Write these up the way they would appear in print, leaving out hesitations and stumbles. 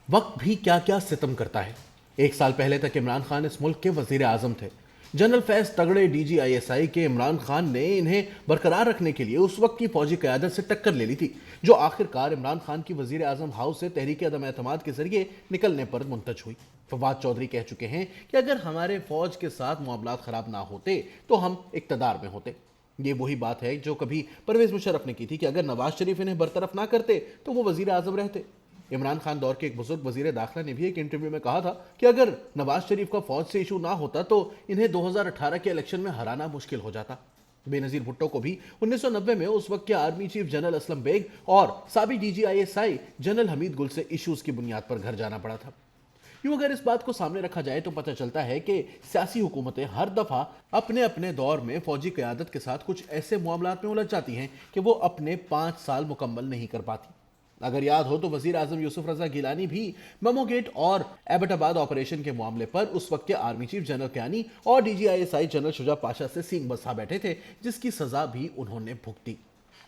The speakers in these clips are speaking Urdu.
وقت بھی کیا کیا ستم کرتا ہے۔ ایک سال پہلے تک عمران خان اس ملک کے وزیر اعظم تھے۔ جنرل فیض تگڑے D G I S I کے عمران خان نے انہیں برقرار رکھنے کے لیے اس وقت کی فوجی قیادت سے ٹکر لے لی تھی، جو آخر کار عمران خان کی وزیر اعظم ہاؤس سے تحریک عدم اعتماد کے ذریعے نکلنے پر منتج ہوئی۔ فواد چودھری کہہ چکے ہیں کہ اگر ہمارے فوج کے ساتھ معاملات خراب نہ ہوتے تو ہم اقتدار میں ہوتے۔ یہ وہی بات ہے جو کبھی پرویز مشرف نے کی تھی کہ اگر نواز شریف انہیں برطرف نہ کرتے تو وہ وزیر اعظم رہتے۔ عمران خان دور کے ایک بزرگ وزیر داخلہ نے بھی ایک انٹرویو میں کہا تھا کہ اگر نواز شریف کا فوج سے ایشو نہ ہوتا تو انہیں 2018 کے الیکشن میں ہرانا مشکل ہو جاتا۔ بے نظیر بھٹو کو بھی 1990 میں اس وقت کے army chief general Aslam Beg اور سابق D G I S I general Hamid Gul سے ایشوز کی بنیاد پر گھر جانا پڑا تھا۔ یوں اگر اس بات کو سامنے رکھا جائے تو پتہ چلتا ہے کہ سیاسی حکومتیں ہر دفعہ اپنے اپنے دور میں فوجی قیادت کے ساتھ کچھ ایسے معاملات میں الجھ جاتی ہیں کہ وہ اپنے 5 سال مکمل نہیں کر پاتی۔ اگر یاد ہو تو وزیر اعظم یوسف رضا گیلانی بھی میمو گیٹ اور ایبٹ آباد آپریشن کے معاملے پر اس وقت کے آرمی چیف جنرل کیانی اور D G I S I general Shuja Pasha سے سینگ بسا بیٹھے تھے، جس کی سزا بھی انہوں نے بھگتی۔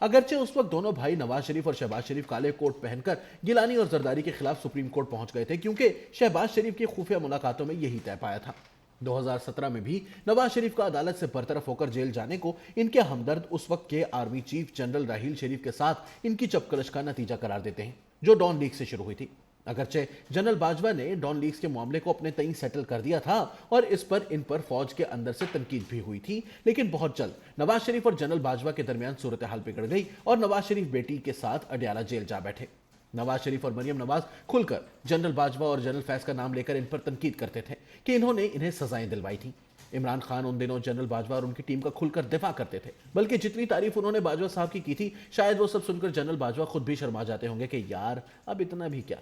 اگرچہ اس وقت دونوں بھائی نواز شریف اور شہباز شریف کالے کوٹ پہن کر گیلانی اور زرداری کے خلاف سپریم کورٹ پہنچ گئے تھے، کیونکہ شہباز شریف کی خفیہ ملاقاتوں میں یہی طے پایا تھا۔ 2017 میں بھی نواز شریف کا عدالت سے برطرف ہو کر جیل جانے کو ان کے ہمدرد اس وقت کے army chief general Raheel Sharif کے ساتھ ان کی چپکلش کا نتیجہ قرار دیتے ہیں، جو ڈان لیگ سے شروع ہوئی تھی۔ اگرچہ جنرل باجوہ نے ڈان لیگز کے معاملے کو اپنے تئیں سیٹل کر دیا تھا اور اس پر ان پر فوج کے اندر سے تنقید بھی ہوئی تھی، لیکن بہت جلد نواز شریف اور جنرل باجوہ کے درمیان صورتحال بگڑ گئی اور نواز شریف بیٹی کے ساتھ اڈیالہ جیل جا بیٹھے۔ نواز شریف اور مریم نواز کھل کر جنرل باجوہ اور جنرل فیض کا نام لے کر ان پر تنقید کرتے تھے کہ انہوں نے انہیں سزائیں دلوائی تھیں۔ عمران خان ان دنوں جنرل باجوہ اور ان کی ٹیم کا کھل کر دفاع کرتے تھے، بلکہ جتنی تعریف انہوں نے باجوہ صاحب کی تھی شاید وہ سب سن کر جنرل باجوہ خود بھی شرما جاتے ہوں گے کہ یار اب اتنا بھی کیا۔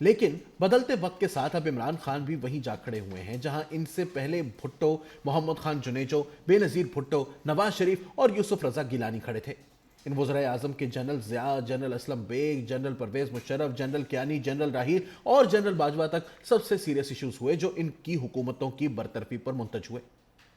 لیکن بدلتے وقت کے ساتھ اب عمران خان بھی وہیں جا کھڑے ہوئے ہیں جہاں ان سے پہلے بھٹو، محمد خان جنیجو، بے نظیر بھٹو، نواز شریف اور یوسف رضا گیلانی کھڑے تھے۔ ان وزرائے اعظم کے general Zia, general Aslam Beg, general Pervez Musharraf, general Kayani, general Raheel اور جنرل باجوہ تک سب سے سیریس ایشوز ہوئے جو ان کی حکومتوں کی برطرفی پر منتج ہوئے۔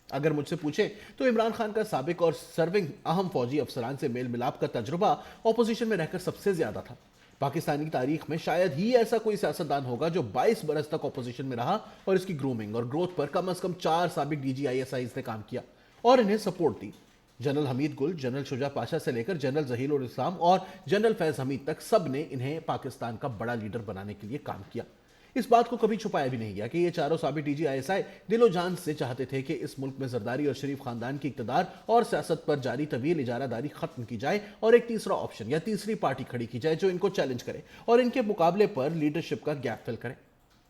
اگر مجھ سے پوچھیں تو عمران خان کا سابق اور سرونگ اہم فوجی افسران سے میل ملاپ کا تجربہ اپوزیشن میں رہ کر سب سے زیادہ تھا۔ پاکستانی تاریخ میں شاید ہی ایسا کوئی سیاستدان ہوگا جو 22 برس تک اپوزیشن میں رہا اور اس کی گرومنگ اور گروتھ پر کم از کم 4 سابق D G I S Is نے کام کیا اور انہیں سپورٹ دی۔ جنرل حمید گل، جنرل شجاع پاشا سے لے کر جنرل ظہیر الاسلام اور جنرل فیض حمید تک سب نے انہیں پاکستان کا بڑا لیڈر بنانے کے لیے کام کیا۔ اس بات کو کبھی چھپایا بھی نہیں گیا کہ یہ چاروں سابق ڈی جی آئی ایس آئی دل و جان سے چاہتے تھے کہ اس ملک میں زرداری اور شریف خاندان کی اقتدار اور سیاست پر جاری طویل اجارہ داری ختم کی جائے اور ایک تیسرا آپشن یا تیسری پارٹی کھڑی کی جائے جو ان کو چیلنج کرے اور ان کے مقابلے پر لیڈرشپ کا گیپ فل کرے۔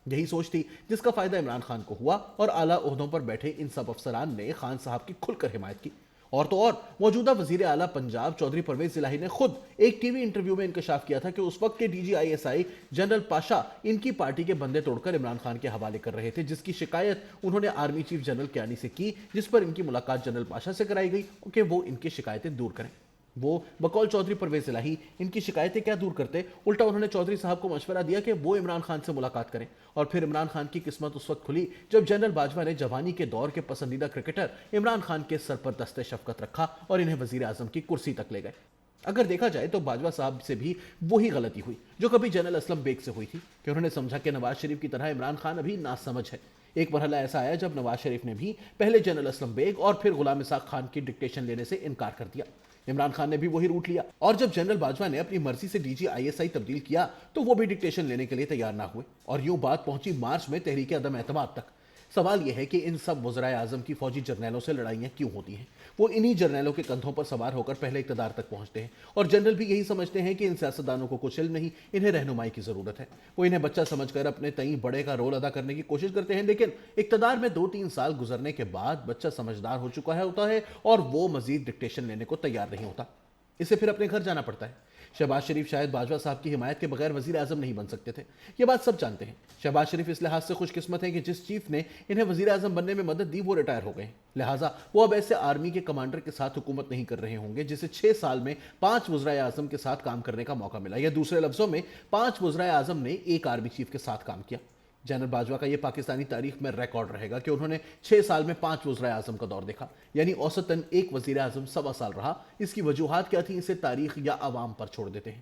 یہی سوچ تھی جس کا فائدہ عمران خان کو ہوا اور اعلیٰ عہدوں پر بیٹھے ان سب افسران نے خان صاحب کی کھل کر حمایت کی۔ اور تو اور موجودہ وزیر اعلیٰ پنجاب چودھری پرویز الہی نے خود ایک ٹی وی انٹرویو میں انکشاف کیا تھا کہ اس وقت کے D G I S I general Pasha ان کی پارٹی کے بندے توڑ کر عمران خان کے حوالے کر رہے تھے، جس کی شکایت انہوں نے آرمی چیف جنرل کیانی سے کی، جس پر ان کی ملاقات جنرل پاشا سے کرائی گئی کہ وہ ان کی شکایتیں دور کریں۔ وہ بقول چودھری پرویز الہی ان کی شکایتیں کیا دور کرتے، الٹا انہوں نے چودھری صاحب کو مشورہ دیا کہ وہ عمران خان سے ملاقات کریں۔ اور پھر عمران خان کی قسمت اس وقت کھلی جب جنرل باجوہ نے جوانی کے دور کے پسندیدہ کرکٹر عمران خان کے سر پر دست شفقت رکھا اور انہیں وزیر اعظم کی کرسی تک لے گئے۔ اگر دیکھا جائے تو باجوہ صاحب سے بھی وہی غلطی ہوئی جو کبھی جنرل اسلم بیگ سے ہوئی تھی کہ انہوں نے سمجھا کہ نواز شریف کی طرح عمران خان ابھی ناسمجھ ہے۔ ایک مرحلہ ایسا آیا جب نواز شریف نے بھی پہلے جنرل اسلم بیگ اور پھر غلام اسحاق خان کی ڈکٹیشن لینے سے انکار کر دیا۔ عمران خان نے بھی وہی روٹ لیا اور جب جنرل باجوہ نے اپنی مرضی سے ڈی جی آئی ایس آئی تبدیل کیا تو وہ بھی ڈکٹیشن لینے کے لیے تیار نہ ہوئے اور یوں بات پہنچی مارچ میں تحریک عدم اعتماد تک۔ سوال یہ ہے کہ ان سب وزرائے اعظم کی فوجی جرنیلوں سے لڑائیاں کیوں ہوتی ہیں؟ وہ انہی جرنیلوں کے کندھوں پر سوار ہو کر پہلے اقتدار تک پہنچتے ہیں اور جنرل بھی یہی سمجھتے ہیں کہ ان سیاستدانوں کو کچھ علم نہیں، انہیں رہنمائی کی ضرورت ہے۔ وہ انہیں بچہ سمجھ کر اپنے تئیں بڑے کا رول ادا کرنے کی کوشش کرتے ہیں، لیکن اقتدار میں 2-3 سال گزرنے کے بعد بچہ سمجھدار ہو چکا ہوتا ہے اور وہ مزید ڈکٹیشن لینے کو تیار نہیں ہوتا۔ اسے پھر اپنے گھر جانا پڑتا ہے۔ شہباز شریف شاید باجوہ صاحب کی حمایت کے بغیر وزیر اعظم نہیں بن سکتے تھے، یہ بات سب جانتے ہیں۔ شہباز شریف اس لحاظ سے خوش قسمت ہیں کہ جس چیف نے انہیں وزیر اعظم بننے میں مدد دی وہ ریٹائر ہو گئے ہیں، لہٰذا وہ اب ایسے آرمی کے کمانڈر کے ساتھ حکومت نہیں کر رہے ہوں گے جسے 6 سال میں 5 وزرائے اعظم کے ساتھ کام کرنے کا موقع ملا، یا دوسرے لفظوں میں 5 وزرائے اعظم نے ایک آرمی چیف کے ساتھ کام کیا۔ جنرل باجوہ کا یہ پاکستانی تاریخ میں ریکارڈ رہے گا کہ انہوں نے 6 سال میں 5 وزرائے اعظم کا دور دیکھا، یعنی اوسطاً ایک وزیر اعظم 1.25 سال رہا۔ اس کی وجوہات کیا تھیں اسے تاریخ یا عوام پر چھوڑ دیتے ہیں۔